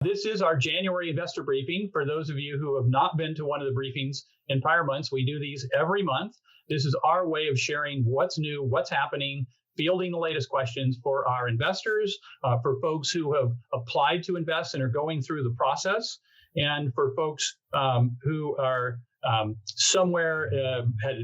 This is our January investor briefing. For those of you who have not been to one of the briefings in prior months, we do these every month. This is our way of sharing what's new, what's happening, fielding the latest questions for our investors, for folks who have applied to invest and are going through the process, and for folks who are somewhere had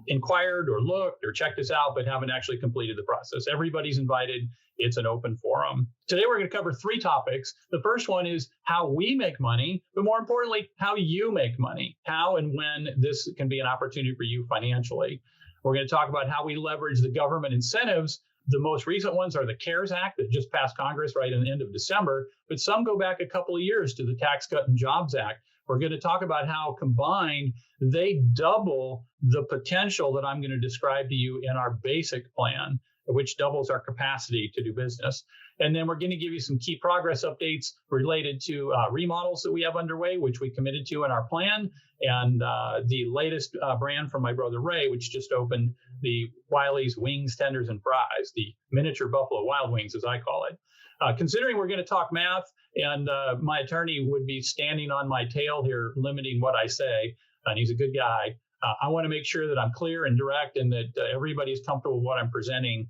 inquired or looked or checked us out but haven't actually completed the process. Everybody's invited. It's an open forum. Today, we're going to cover three topics. The first one is how we make money, but more importantly, how you make money, how and when this can be an opportunity for you financially. We're going to talk about how we leverage the government incentives. The most recent ones are the CARES Act that just passed Congress right at the end of December, but some go back a couple of years to the Tax Cut and Jobs Act. We're going to talk about how combined they double the potential that I'm going to describe to you in our basic plan, which doubles our capacity to do business. And then we're going to give you some key progress updates related to remodels that we have underway, which we committed to in our plan, and the latest brand from my brother Ray, which just opened, the Wiley's Wings, Tenders, and Fries, the miniature Buffalo Wild Wings, as I call it. Considering we're going to talk math, and my attorney would be standing on my tail here, limiting what I say, and he's a good guy, I want to make sure that I'm clear and direct and that everybody's comfortable with what I'm presenting.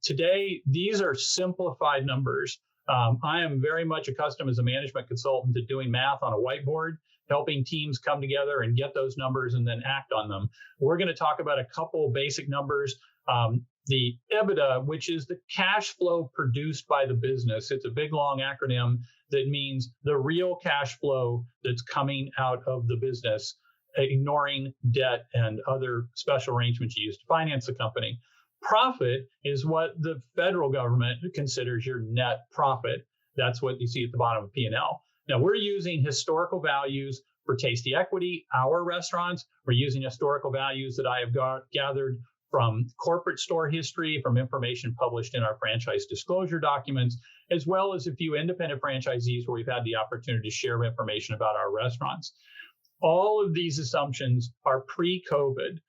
Today, these are simplified numbers. I am very much accustomed as a management consultant to doing math on a whiteboard, helping teams come together and get those numbers and then act on them. We're going to talk about a couple basic numbers. The EBITDA, which is the cash flow produced by the business. It's a big, long acronym that means the real cash flow that's coming out of the business, ignoring debt and other special arrangements you use to finance the company. Profit is what the federal government considers your net profit. That's what you see at the bottom of P&L. Now, we're using historical values for Tasty Equity, our restaurants. We're using historical values that I have gathered from corporate store history, from information published in our franchise disclosure documents, as well as a few independent franchisees where we've had the opportunity to share information about our restaurants. All of these assumptions are pre-COVID.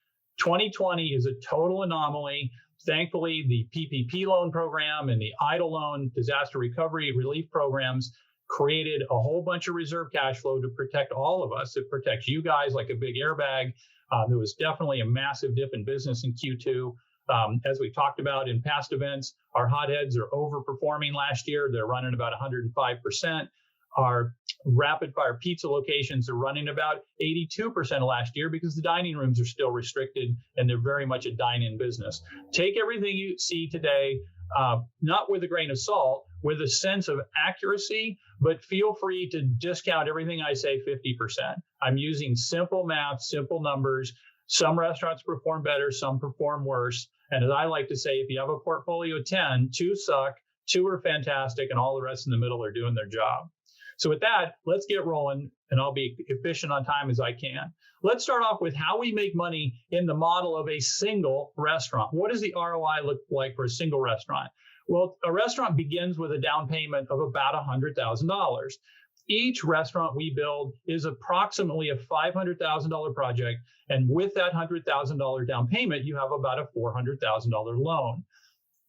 2020 is a total anomaly. Thankfully, the PPP loan program and the EIDL loan, disaster recovery relief programs, created a whole bunch of reserve cash flow to protect all of us. It protects you guys like a big airbag. There was definitely a massive dip in business in Q2. As we talked about in past events, our hotheads are overperforming last year. They're running about 105%. Our rapid fire pizza locations are running about 82% of last year because the dining rooms are still restricted and they're very much a dine-in business. Take everything you see today, not with a grain of salt, with a sense of accuracy, but feel free to discount everything I say 50%. I'm using simple math, simple numbers. Some restaurants perform better, some perform worse. And as I like to say, if you have a portfolio of 10, 2 suck, 2 are fantastic, and all the rest in the middle are doing their job. So with that, let's get rolling, and I'll be efficient on time as I can. Let's start off with how we make money in the model of a single restaurant. What does the ROI look like for a single restaurant? Well, a restaurant begins with a down payment of about $100,000. Each restaurant we build is approximately a $500,000 project, and with that $100,000 down payment, you have about a $400,000 loan.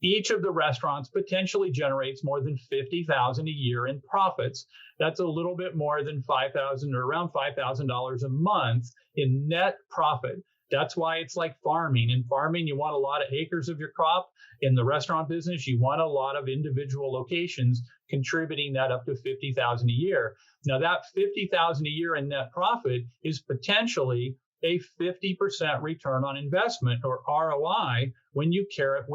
Each of the restaurants potentially generates more than $50,000 a year in profits. That's a little bit more than $5,000 or around $5,000 a month in net profit. That's why it's like farming. In farming, you want a lot of acres of your crop. In the restaurant business, you want a lot of individual locations contributing that up to $50,000 a year. Now, that $50,000 a year in net profit is potentially a 50% return on investment, or ROI, when you compare it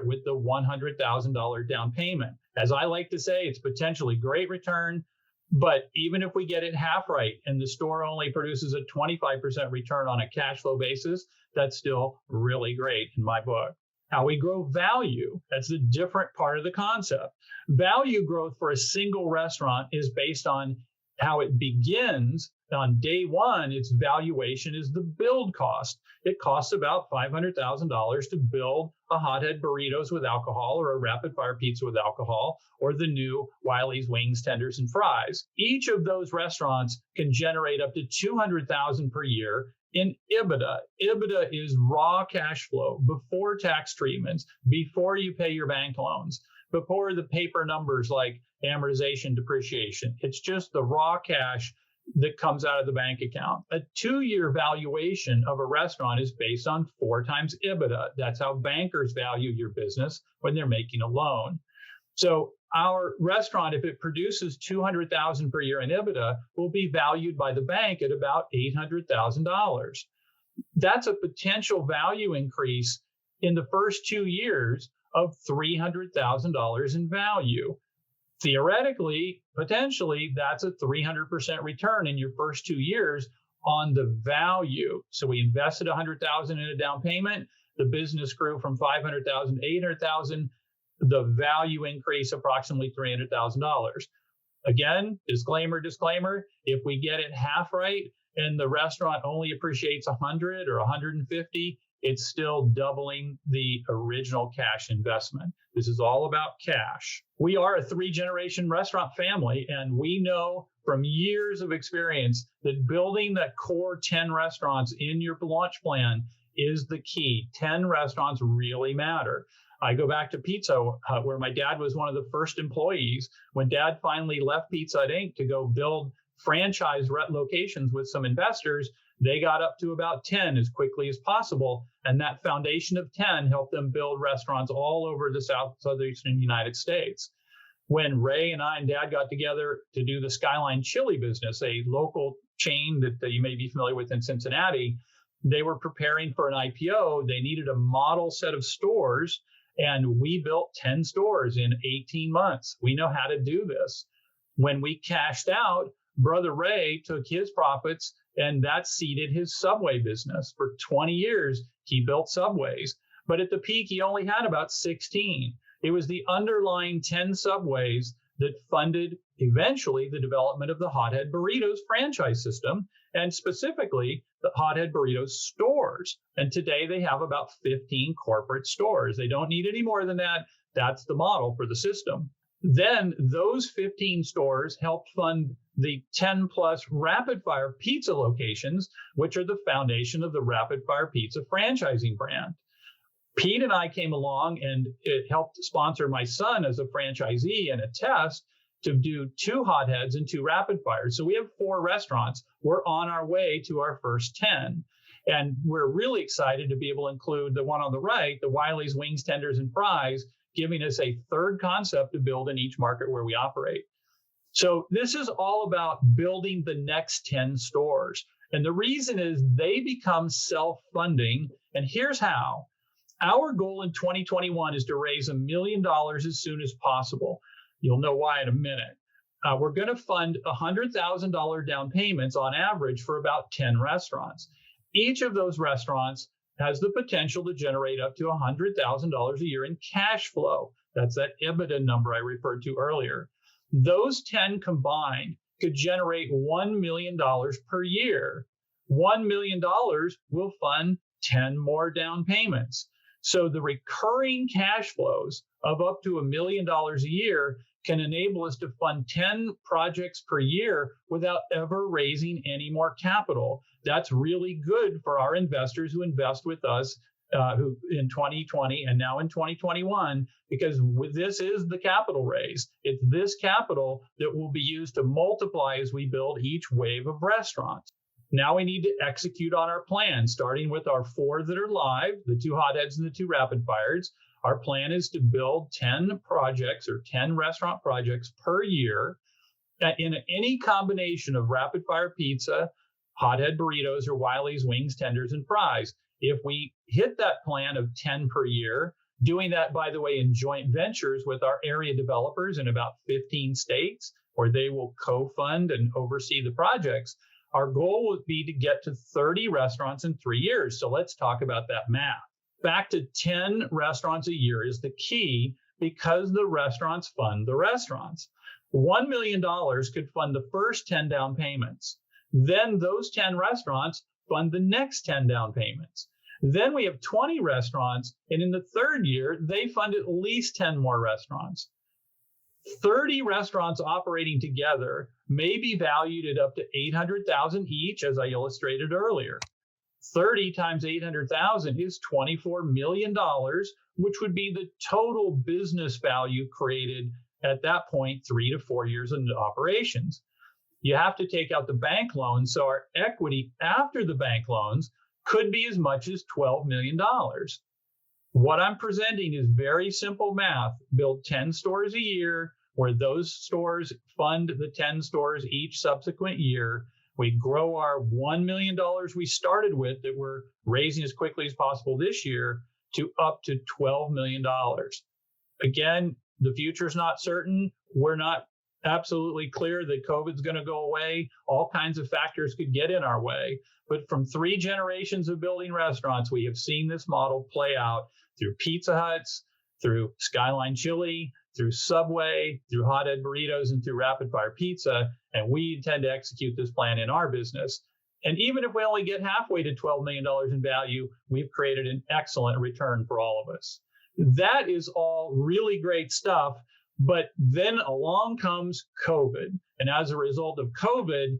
with the $100,000 down payment. As I like to say, it's potentially great return, but even if we get it half right and the store only produces a 25% return on a cash flow basis, that's still really great in my book. How we grow value, that's a different part of the concept. Value growth for a single restaurant is based on how it begins. On day one, its valuation is the build cost. It costs about $500,000 to build a hothead burritos with alcohol, or a rapid fire pizza with alcohol, or the new Wiley's Wings, Tenders, and Fries. Each of those restaurants can generate up to $200,000 per year in EBITDA. EBITDA is raw cash flow before tax treatments, before you pay your bank loans, before the paper numbers like amortization, depreciation. It's just the raw cash that comes out of the bank account. A 2-year valuation of a restaurant is based on 4 times EBITDA. That's how bankers value your business when they're making a loan. So our restaurant, if it produces $200,000 per year in EBITDA, will be valued by the bank at about $800,000. That's a potential value increase in the first 2 years of $300,000 in value. Theoretically, potentially, that's a 300% return in your first 2 years on the value. So we invested $100,000 in a down payment. The business grew from $500,000 to $800,000. The value increase approximately $300,000. Again, disclaimer, if we get it half right and the restaurant only appreciates 100 or 150, it's still doubling the original cash investment. This is all about cash. We are a 3-generation restaurant family, and we know from years of experience that building that core 10 restaurants in your launch plan is the key. 10 restaurants really matter. I go back to Pizza Hut, where my dad was one of the first employees. When Dad finally left Pizza Hut Inc. to go build franchise locations with some investors, they got up to about 10 as quickly as possible. And that foundation of 10 helped them build restaurants all over the southeastern United States. When Ray and I and Dad got together to do the Skyline Chili business, a local chain that you may be familiar with in Cincinnati, they were preparing for an IPO. They needed a model set of stores, and we built 10 stores in 18 months. We know how to do this. When we cashed out, Brother Ray took his profits, and that seeded his Subway business. For 20 years, he built Subways. But at the peak, he only had about 16. It was the underlying 10 Subways that funded eventually the development of the Hothead Burritos franchise system, and specifically the Hothead Burritos stores. And today they have about 15 corporate stores. They don't need any more than that. That's the model for the system. Then those 15 stores helped fund the 10 plus rapid fire pizza locations, which are the foundation of the rapid fire pizza franchising brand. Pete and I came along, and it helped sponsor my son as a franchisee and a test to do 2 Hotheads and 2 rapid fires. So we have 4 restaurants. We're on our way to our first 10. And we're really excited to be able to include the one on the right, the Wiley's Wings, Tenders, and Fries, giving us a third concept to build in each market where we operate. So this is all about building the next 10 stores. And the reason is they become self-funding. And here's how. Our goal in 2021 is to raise $1 million as soon as possible. You'll know why in a minute. We're going to fund $100,000 down payments on average for about 10 restaurants. Each of those restaurants has the potential to generate up to $100,000 a year in cash flow. That's that EBITDA number I referred to earlier. Those 10 combined could generate $1 million per year. $1 million will fund 10 more down payments. So the recurring cash flows of up to $1 million a year can enable us to fund 10 projects per year without ever raising any more capital. That's really good for our investors who invest with us who in 2020 and now in 2021, because this is the capital raise. It's this capital that will be used to multiply as we build each wave of restaurants. Now we need to execute on our plan, starting with our 4 that are live, the 2 Hotheads and the 2 rapid fires. Our plan is to build 10 projects or 10 restaurant projects per year in any combination of rapid fire pizza, Hothead burritos, or Wiley's Wings, Tenders, and Fries. If we hit that plan of 10 per year, doing that, by the way, in joint ventures with our area developers in about 15 states, where they will co-fund and oversee the projects, our goal would be to get to 30 restaurants in 3 years. So let's talk about that math. Back to 10 restaurants a year is the key, because the restaurants fund the restaurants. $1 million could fund the first 10 down payments. Then those 10 restaurants fund the next 10 down payments. Then we have 20 restaurants, and in the third year, they fund at least 10 more restaurants. 30 restaurants operating together may be valued at up to $800,000 each, as I illustrated earlier. 30 times 800,000 is $24 million, which would be the total business value created at that point 3 to 4 years into operations. You have to take out the bank loans, so our equity after the bank loans could be as much as $12 million. What I'm presenting is very simple math. Build 10 stores a year, where those stores fund the 10 stores each subsequent year. We grow our $1 million we started with that we're raising as quickly as possible this year to up to $12 million. Again, the future's not certain. We're not absolutely clear that COVID's going to go away. All kinds of factors could get in our way. But from 3 generations of building restaurants, we have seen this model play out through Pizza Huts, through Skyline Chili, through Subway, through Hothead Burritos, and through Rapid Fire Pizza. And we intend to execute this plan in our business. And even if we only get halfway to $12 million in value, we've created an excellent return for all of us. That is all really great stuff. But then along comes COVID. And as a result of COVID,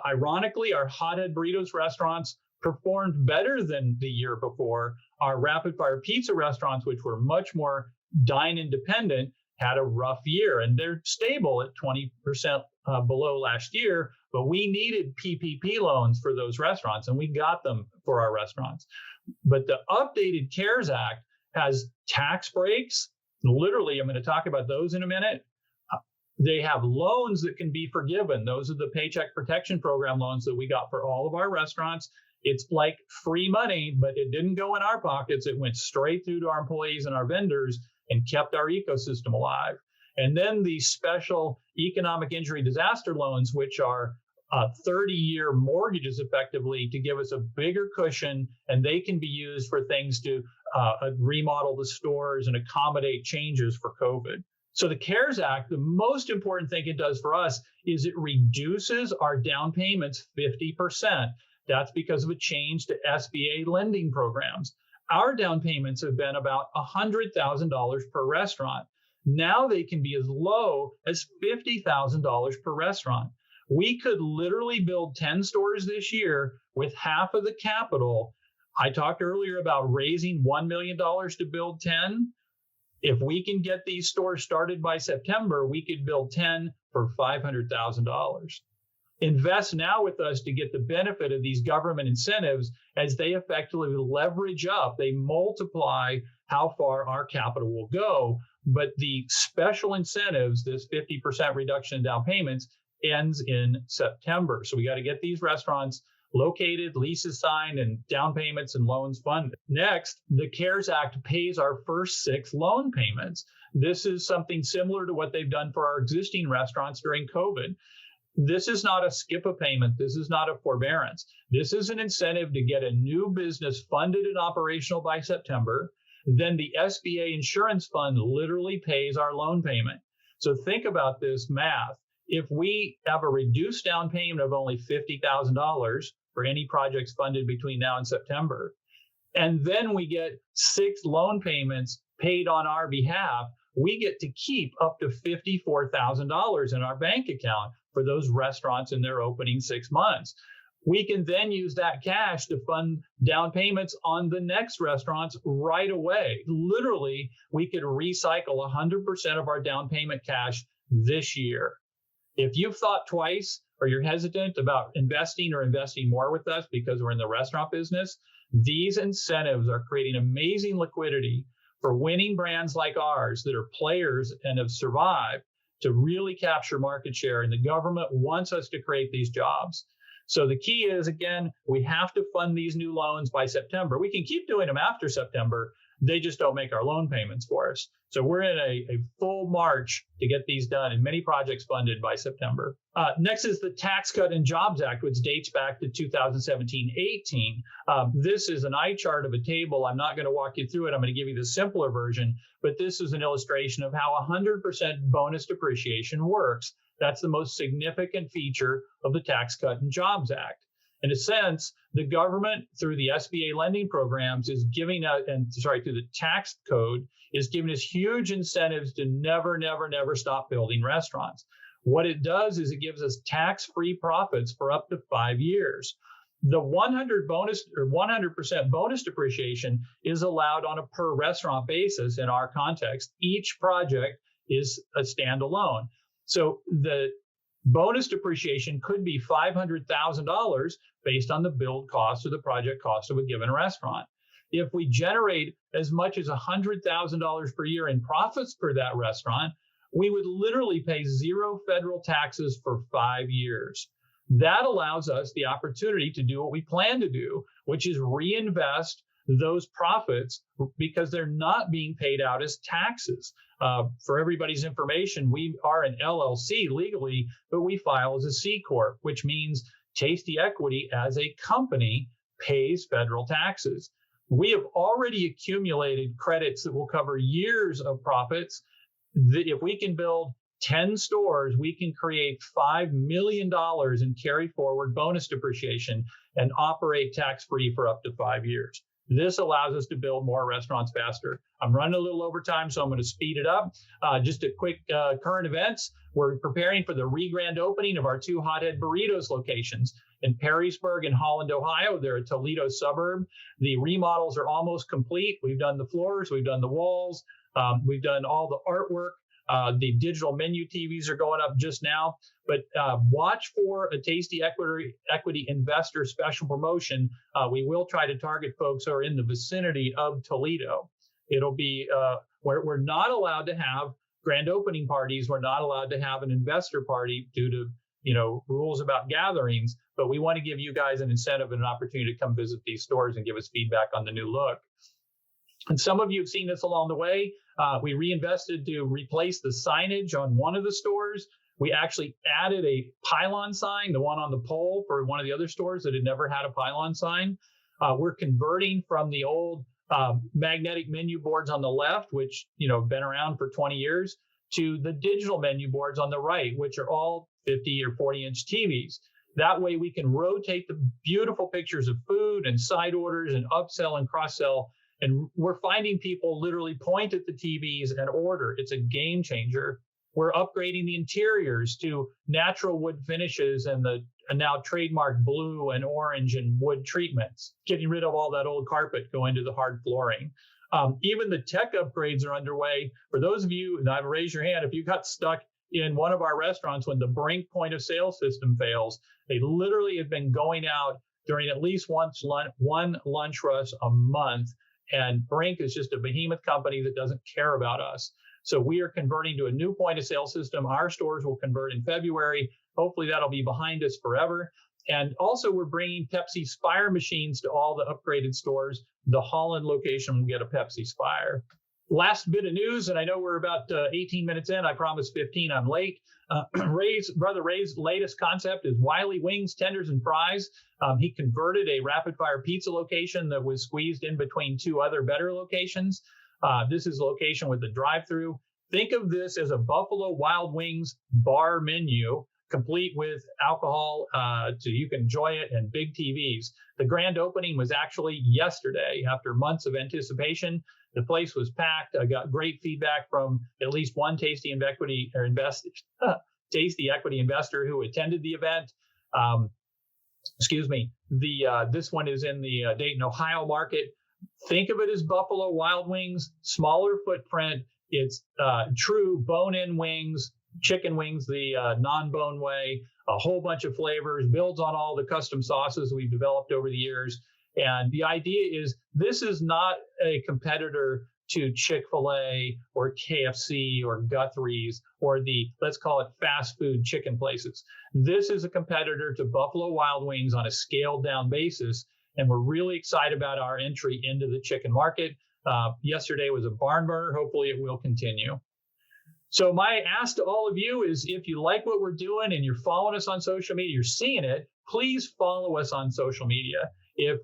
ironically, our Hothead Burritos restaurants performed better than the year before. Our Rapid Fire Pizza restaurants, which were much more dine-in dependent, had a rough year, and they're stable at 20% below last year. But we needed PPP loans for those restaurants, and we got them for our restaurants. But the updated CARES Act has tax breaks. Literally, I'm going to talk about those in a minute. They have loans that can be forgiven. Those are the Paycheck Protection Program loans that we got for all of our restaurants. It's like free money, but it didn't go in our pockets. It went straight through to our employees and our vendors and kept our ecosystem alive. And then the special economic injury disaster loans, which are 30-year mortgages effectively to give us a bigger cushion, and they can be used for things to remodel the stores and accommodate changes for COVID. So the CARES Act, the most important thing it does for us is it reduces our down payments 50%. That's because of a change to SBA lending programs. Our down payments have been about $100,000 per restaurant. Now they can be as low as $50,000 per restaurant. We could literally build 10 stores this year with half of the capital. I talked earlier about raising $1 million to build 10. If we can get these stores started by September, we could build 10 for $500,000. Invest now with us to get the benefit of these government incentives as they effectively leverage up. They multiply how far our capital will go. But the special incentives, this 50% reduction in down payments, ends in September. So we got to get these restaurants located, leases signed, and down payments and loans funded. Next, the CARES Act pays our first 6 loan payments. This is something similar to what they've done for our existing restaurants during COVID. This is not a skip a payment. This is not a forbearance. This is an incentive to get a new business funded and operational by September. Then the SBA insurance fund literally pays our loan payment. So think about this math. If we have a reduced down payment of only $50,000 for any projects funded between now and September, and then we get 6 loan payments paid on our behalf, we get to keep up to $54,000 in our bank account for those restaurants in their opening 6 months. We can then use that cash to fund down payments on the next restaurants right away. Literally, we could recycle 100% of our down payment cash this year. If you've thought twice or you're hesitant about investing or investing more with us because we're in the restaurant business, these incentives are creating amazing liquidity for winning brands like ours that are players and have survived to really capture market share. And the government wants us to create these jobs. So the key is, again, we have to fund these new loans by September. We can keep doing them after September. They just don't make our loan payments for us. So we're in a full march to get these done and many projects funded by September. Next is the Tax Cut and Jobs Act, which dates back to 2017-18. This is an eye chart of a table. I'm not going to walk you through it. I'm going to give you the simpler version, but this is an illustration of how 100% bonus depreciation works. That's the most significant feature of the Tax Cut and Jobs Act. In a sense, the government, through the SBA lending programs, is giving us, through the tax code, is giving us huge incentives to never stop building restaurants. What it does is it gives us tax-free profits for up to 5 years. The 100% bonus depreciation is allowed on a per restaurant basis in our context. Each project is a standalone. So the bonus depreciation could be $500,000 based on the build cost or the project cost of a given restaurant. If we generate as much as $100,000 per year in profits for that restaurant, we would literally pay zero federal taxes for 5 years. That allows us the opportunity to do what we plan to do, which is reinvest those profits because they're not being paid out as taxes. For everybody's information, we are an LLC legally, but we file as a C Corp, which means Tasty Equity as a company pays federal taxes. We have already accumulated credits that will cover years of profits. If we can build 10 stores, we can create $5 million in carry forward bonus depreciation and operate tax-free for up to 5 years. This allows us to build more restaurants faster. I'm running a little over time, so I'm going to speed it up. Just a quick current events. We're preparing for the ReGrand Opening of our 2 Hothead Burritos locations in Perrysburg and Holland, Ohio. They're a Toledo suburb. The remodels are almost complete. We've done the floors, we've done the walls, we've done all the artwork. The digital menu TVs are going up just now, but watch for a Tasty Equity Investor special promotion. We will try to target folks who are in the vicinity of Toledo. It'll be we're not allowed to have grand opening parties. We're not allowed to have an investor party due to rules about gatherings. But we want to give you guys an incentive and an opportunity to come visit these stores and give us feedback on the new look. And some of you have seen this along the way. We reinvested to replace the signage on one of the stores. We actually added a pylon sign, the one on the pole for one of the other stores that had never had a pylon sign. We're converting from the old magnetic menu boards on the left, which have been around for 20 years, to the digital menu boards on the right, which are all 50 or 40-inch TVs. That way we can rotate the beautiful pictures of food and side orders and upsell and cross-sell. And we're finding people literally point at the TVs and order. It's a game changer. We're upgrading the interiors to natural wood finishes and the now trademark blue and orange and wood treatments, getting rid of all that old carpet, going to the hard flooring. Even the tech upgrades are underway. For those of you, and raise your hand, if you got stuck in one of our restaurants when the Brink point of sale system fails, they literally have been going out during at least one lunch rush a month. And Brink is just a behemoth company that doesn't care about us. So we are converting to a new point of sale system. Our stores will convert in February. Hopefully that'll be behind us forever. And also we're bringing Pepsi Spire machines to all the upgraded stores. The Holland location will get a Pepsi Spire. Last bit of news, and I know we're about 18 minutes in. I promised 15. I'm late. Brother Ray's latest concept is Wiley Wings, Tenders, and Fries. He converted a rapid fire pizza location that was squeezed in between 2 other better locations. This is a location with a drive-through. Think of this as a Buffalo Wild Wings bar menu, complete with alcohol so you can enjoy it, and big TVs. The grand opening was actually yesterday after months of anticipation. The place was packed. I got great feedback from at least one Tasty Equity investor who attended the event. This one is in the Dayton, Ohio market. Think of it as Buffalo Wild Wings, smaller footprint. It's true bone-in wings, chicken wings the non-bone way, a whole bunch of flavors, builds on all the custom sauces we've developed over the years. And the idea is this is not a competitor to Chick-fil-A or KFC or Guthrie's or the, let's call it, fast food chicken places. This is a competitor to Buffalo Wild Wings on a scaled down basis. And we're really excited about our entry into the chicken market. Yesterday was a barn burner. Hopefully it will continue. So my ask to all of you is, if you like what we're doing and you're following us on social media, you're seeing it, please follow us on social media. If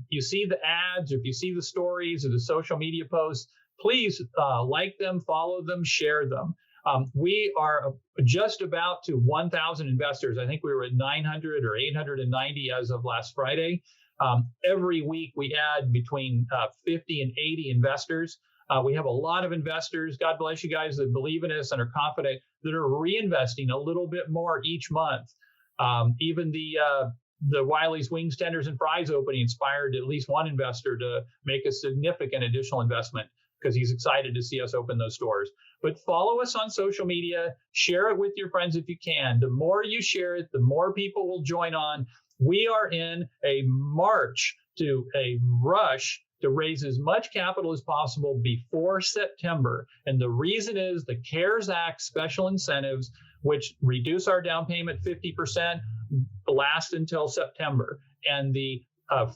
you see the ads, or if you see the stories or the social media posts, please like them, follow them, share them. We are just about to 1,000 investors. I think we were at 900 or 890 as of last Friday. Every week we add between 50 and 80 investors. We have a lot of investors, God bless you guys, that believe in us and are confident, that are reinvesting a little bit more each month. Even the Wiley's Wings, Tenders, and Fries opening inspired at least one investor to make a significant additional investment. because he's excited to see us open those stores. But follow us on social media, share it with your friends if you can. The more you share it, the more people will join on. We are in a march to a rush to raise as much capital as possible before September. And the reason is the CARES Act special incentives, which reduce our down payment 50%, last until September. And the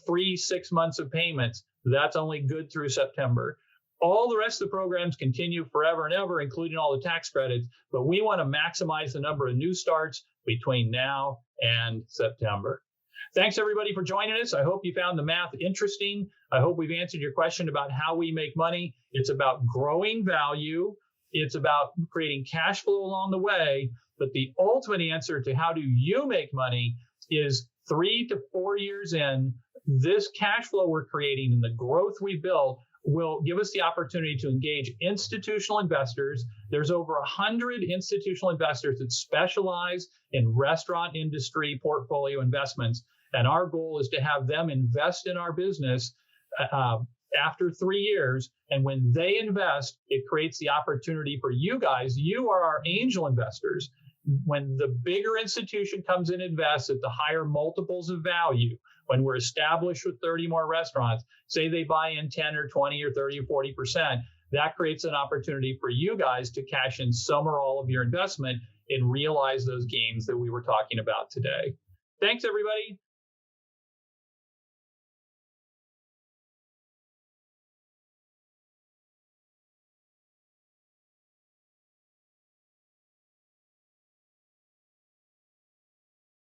free 6 months of payments, that's only good through September. All the rest of the programs continue forever and ever, including all the tax credits, but we want to maximize the number of new starts between now and September. Thanks, everybody, for joining us. I hope you found the math interesting. I hope we've answered your question about how we make money. It's about growing value. It's about creating cash flow along the way. But the ultimate answer to how do you make money is 3 to 4 years in, this cash flow we're creating and the growth we built will give us the opportunity to engage institutional investors. There's over 100 institutional investors that specialize in restaurant industry portfolio investments. And our goal is to have them invest in our business after 3 years. And when they invest, it creates the opportunity for you guys. You are our angel investors. When the bigger institution comes in and invests at the higher multiples of value, when we're established with 30 more restaurants, say they buy in 10 or 20 or 30 or 40%, that creates an opportunity for you guys to cash in some or all of your investment and realize those gains that we were talking about today. Thanks, everybody.